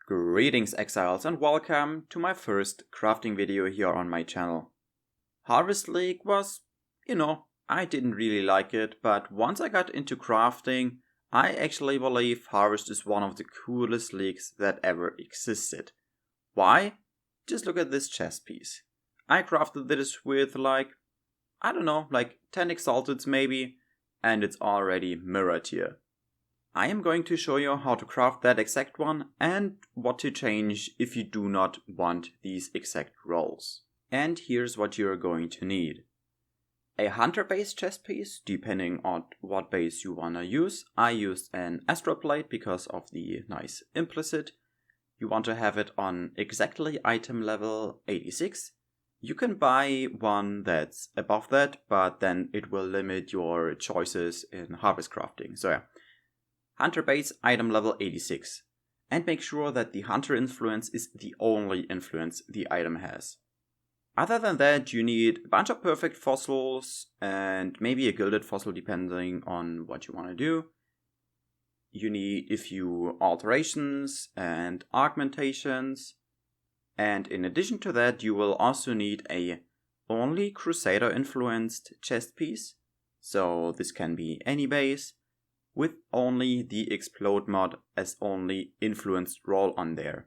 Greetings exiles and welcome to my first crafting video here on my channel. Harvest League was, I didn't really like it, but once I got into crafting, I actually believe Harvest is one of the coolest leagues that ever existed. Why? Just look at this chest piece. I crafted this with like 10 exalteds maybe, and it's already mirrored here. I am going to show you how to craft that exact one and what to change if you do not want these exact rolls. And here's what you're going to need. A hunter base chest piece, depending on what base you wanna use. I used an astral plate because of the nice implicit. You want to have it on exactly item level 86. You can buy one that's above that, but then it will limit your choices in harvest crafting. So yeah. Hunter base item level 86, and make sure that the hunter influence is the only influence the item has. Other than that, you need a bunch of perfect fossils and maybe a gilded fossil depending on what you want to do. You need a few alterations and augmentations, and in addition to that you will also need a only crusader influenced chest piece, so this can be any base, with only the explode mod as only influenced roll on there.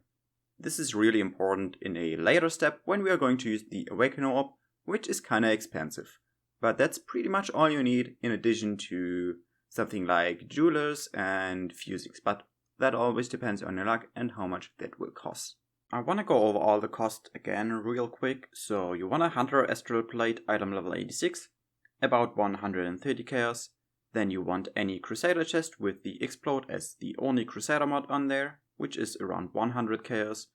This is really important in a later step when we are going to use the Awakener orb, which is kinda expensive. But that's pretty much all you need in addition to something like jewelers and fusings, but that always depends on your luck and how much that will cost. I wanna go over all the cost again real quick. So you want a hunter astral plate item level 86, about 130 chaos. Then you want any crusader chest with the explode as the only crusader mod on there, which is around 100 chaos.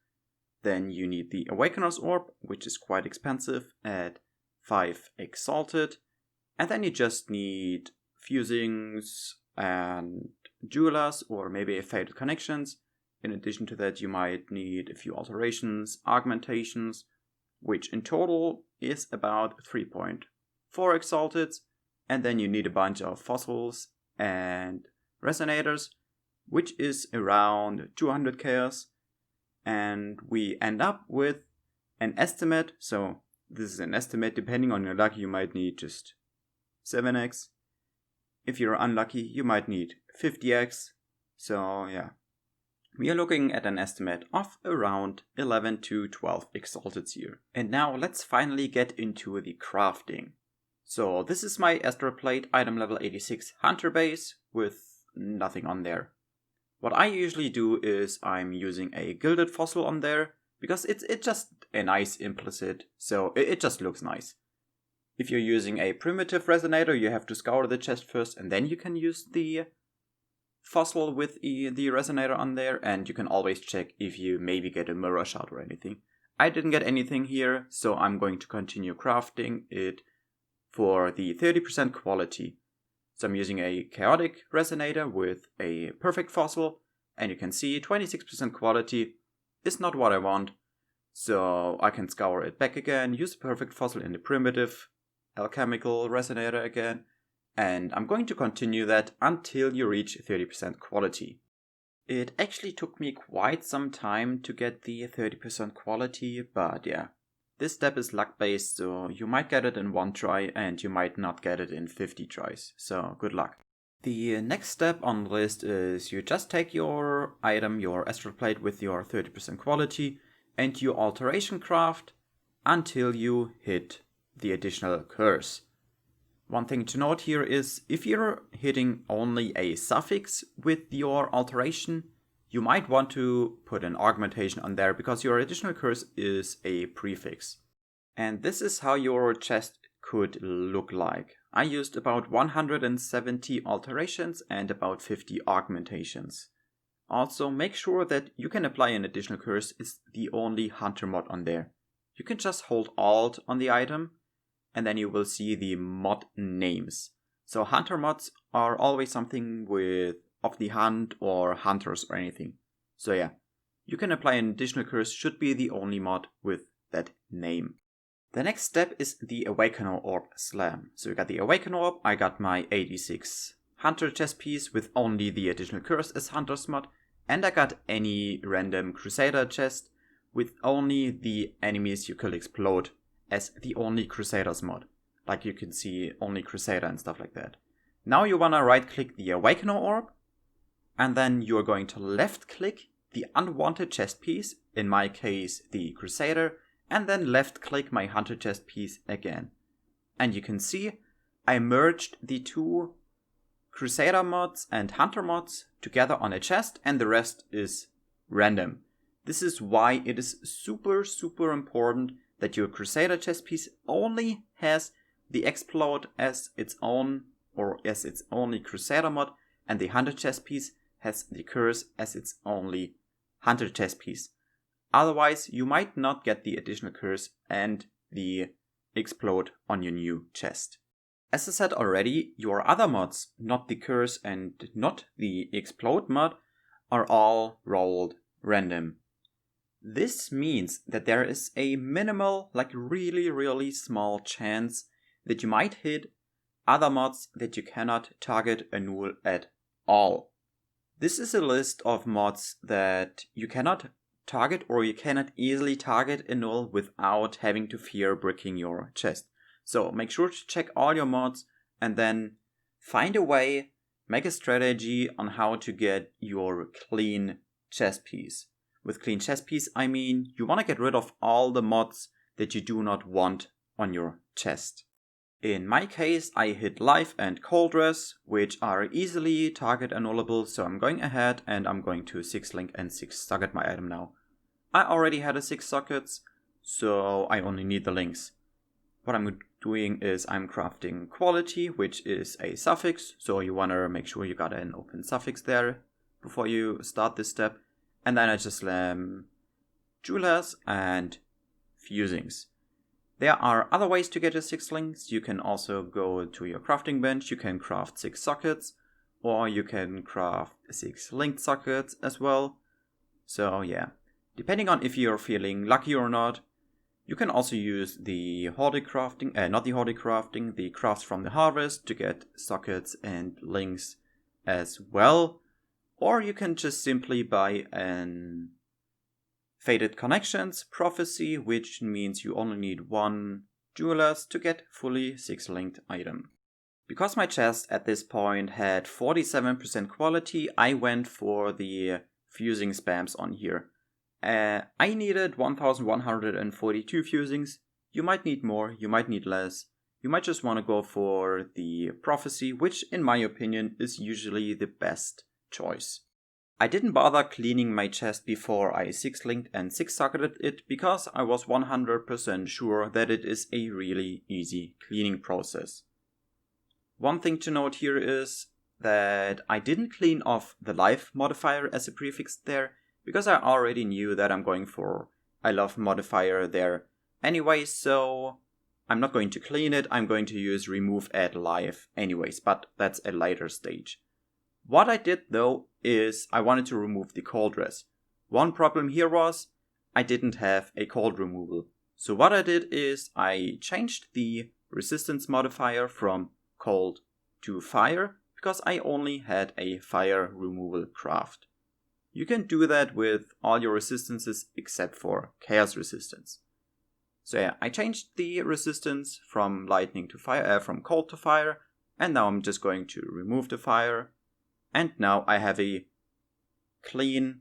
Then you need the Awakener's orb, which is quite expensive at 5 exalted. And then you just need fusings and jewelers or maybe a fated connections. In addition to that, you might need a few alterations, augmentations, which in total is about 3.4 exalted. And then you need a bunch of fossils and resonators, which is around 200 chaos. And we end up with an estimate. So this is an estimate. Depending on your luck, you might need just 7x. If you're unlucky, you might need 50x. So yeah, we are looking at an estimate of around 11 to 12 exalted here. And now let's finally get into the crafting. So this is my astral plate item level 86 hunter base with nothing on there. What I usually do is I'm using a gilded fossil on there because it's just a nice implicit, so it just looks nice. If you're using a primitive resonator, you have to scour the chest first and then you can use the fossil with the resonator on there, and you can always check if you maybe get a mirror shot or anything. I didn't get anything here, so I'm going to continue crafting it for the 30% quality. So I'm using a chaotic resonator with a perfect fossil, and you can see 26% quality is not what I want. So I can scour it back again, use the perfect fossil in the primitive alchemical resonator again, and I'm going to continue that until you reach 30% quality. It actually took me quite some time to get the 30% quality, but yeah. This step is luck based, so you might get it in 1 try and you might not get it in 50 tries, so good luck. The next step on the list is you just take your item, your astral plate with your 30% quality, and you alteration craft until you hit the additional curse. One thing to note here is if you're hitting only a suffix with your alteration, you might want to put an augmentation on there because your additional curse is a prefix. And this is how your chest could look like. I used about 170 alterations and about 50 augmentations. Also, make sure that you can apply an additional curse is the only hunter mod on there. You can just hold Alt on the item and then you will see the mod names. So hunter mods are always something with of the hunt or hunters or anything. So yeah, you can apply an additional curse, should be the only mod with that name. The next step is the Awakener orb slam. So you got the Awakener orb, I got my 86 hunter chest piece with only the additional curse as hunter's mod, and I got any random crusader chest with only the enemies you kill explode as the only crusaders mod. Like you can see only crusader and stuff like that. Now you wanna right click the Awakener orb, and then you're going to left click the unwanted chest piece, in my case the crusader, and then left click my hunter chest piece again. And you can see I merged the two crusader mods and hunter mods together on a chest, and the rest is random. This is why it is super important that your crusader chest piece only has the explode as its own or as its only crusader mod, and the hunter chest piece has the curse as its only hunter chest piece. Otherwise, you might not get the additional curse and the explode on your new chest. As I said already, your other mods, not the curse and not the explode mod, are all rolled random. This means that there is a minimal, like really small chance that you might hit other mods that you cannot target annul at all. This is a list of mods that you cannot target or you cannot easily target annul without having to fear bricking your chest. So make sure to check all your mods and then find a way, make a strategy on how to get your clean chest piece. With clean chest piece, I mean you want to get rid of all the mods that you do not want on your chest. In my case, I hit life and cold res, which are easily target annullable, so I'm going ahead and I'm going to 6 link and 6 socket my item now. I already had a 6 sockets, so I only need the links. What I'm doing is I'm crafting quality, which is a suffix, so you want to make sure you got an open suffix there before you start this step. And then I just slam jewelers and fusings. There are other ways to get your 6 links. You can also go to your crafting bench, you can craft 6 sockets, or you can craft 6 linked sockets as well. So yeah, depending on if you're feeling lucky or not, you can also use the the crafts from the harvest to get sockets and links as well. Or you can just simply buy an Faded Connections Prophecy, which means you only need 1 jewelers to get fully 6 linked item. Because my chest at this point had 47% quality, I went for the fusing spams on here. I needed 1142 fusings. You might need more, you might need less. You might just want to go for the Prophecy, which in my opinion is usually the best choice. I didn't bother cleaning my chest before I 6 linked and 6 socketed it because I was 100% sure that it is a really easy cleaning process. One thing to note here is that I didn't clean off the life modifier as a prefix there because I already knew that I'm going for I love modifier there anyway, so I'm not going to clean it. I'm going to use remove add life anyways, but that's a later stage. What I did though is I wanted to remove the cold res. One problem here was I didn't have a cold removal. So what I did is I changed the resistance modifier from cold to fire because I only had a fire removal craft. You can do that with all your resistances except for chaos resistance. So yeah, I changed the resistance from lightning to fire, from cold to fire, and now I'm just going to remove the fire. And now I have a clean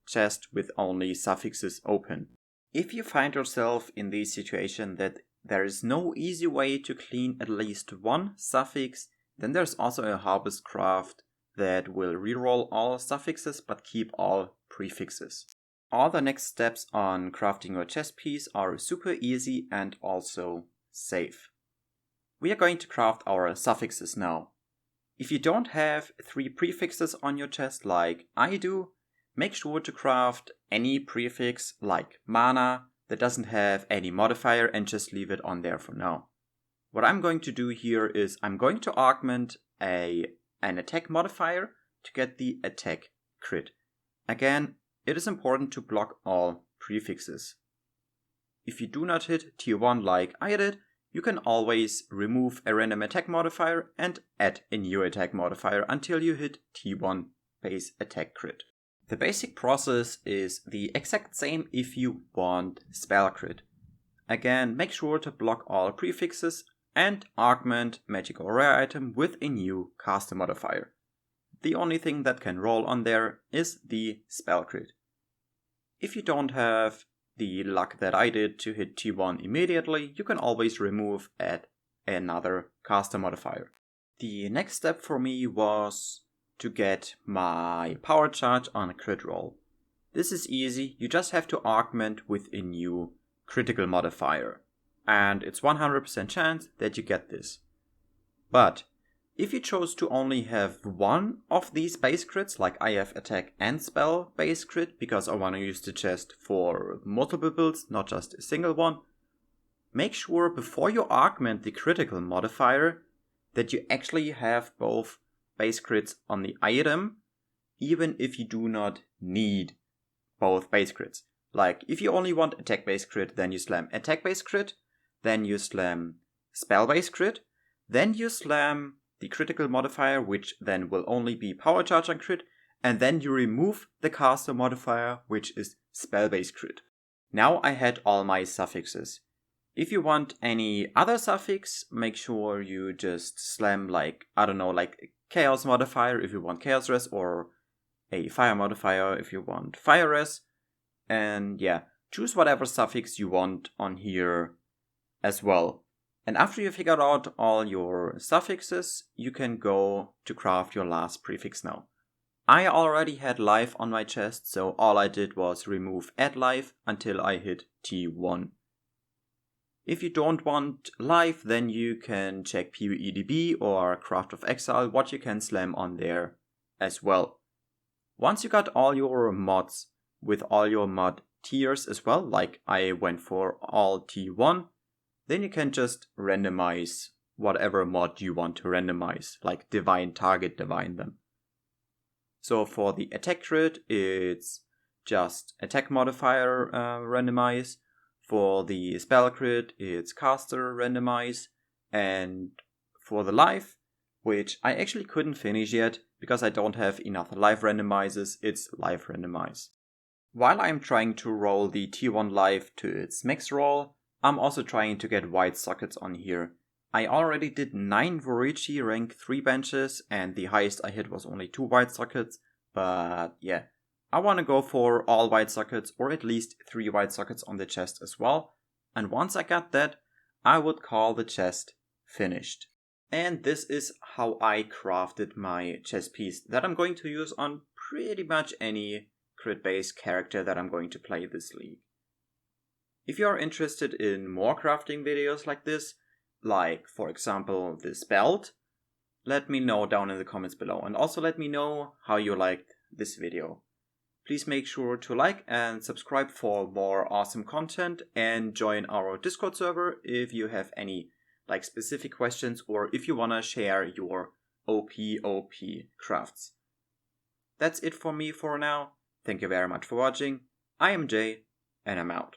chest with only suffixes open. If you find yourself in the situation that there is no easy way to clean at least one suffix, then there's also a harvest craft that will reroll all suffixes but keep all prefixes. All the next steps on crafting your chest piece are super easy and also safe. We are going to craft our suffixes now. If you don't have 3 prefixes on your chest like I do, make sure to craft any prefix like mana that doesn't have any modifier and just leave it on there for now. What I'm going to do here is I'm going to augment an attack modifier to get the attack crit. Again, it is important to block all prefixes. If you do not hit tier 1 like I did, you can always remove a random attack modifier and add a new attack modifier until you hit T1 base attack crit. The basic process is the exact same if you want spell crit. Again, make sure to block all prefixes and augment magic or rare item with a new caster modifier. The only thing that can roll on there is the spell crit. If you don't have the luck that I did to hit T1 immediately, you can always remove add another caster modifier. The next step for me was to get my power charge on a crit roll. This is easy, you just have to augment with a new critical modifier. And it's 100% chance that you get this. But if you chose to only have one of these base crits, like I have attack and spell base crit, because I want to use the chest for multiple builds, not just a single one, make sure before you augment the critical modifier that you actually have both base crits on the item, even if you do not need both base crits. Like, if you only want attack base crit, then you slam attack base crit, then you slam spell base crit, then you slam the critical modifier, which then will only be power charge on crit, and then you remove the caster modifier, which is spell base crit. Now I had all my suffixes. If you want any other suffix, make sure you just slam like chaos modifier if you want chaos res, or a fire modifier if you want fire res. And yeah, choose whatever suffix you want on here as well. And after you figured out all your suffixes, you can go to craft your last prefix now. I already had life on my chest, so all I did was remove add life until I hit T1. If you don't want life, then you can check PoEDB or Craft of Exile what you can slam on there as well. Once you got all your mods with all your mod tiers as well, like I went for all T1, then you can just randomize whatever mod you want to randomize, like divine, target, divine them. So for the attack crit, it's just attack modifier randomize. For the spell crit, it's caster randomize. And for the life, which I actually couldn't finish yet because I don't have enough life randomizes, it's life randomize. While I'm trying to roll the T1 life to its max roll, I'm also trying to get white sockets on here. I already did 9 Vorici rank 3 benches, and the highest I hit was only 2 white sockets, but yeah. I want to go for all white sockets, or at least 3 white sockets on the chest as well. And once I got that, I would call the chest finished. And this is how I crafted my chest piece that I'm going to use on pretty much any crit-based character that I'm going to play this league. If you are interested in more crafting videos like this, like for example this belt, let me know down in the comments below. And also let me know how you liked this video. Please make sure to like and subscribe for more awesome content, and join our Discord server if you have any specific questions, or if you want to share your OP crafts. That's it for me for now. Thank you very much for watching. I am Jay, and I'm out.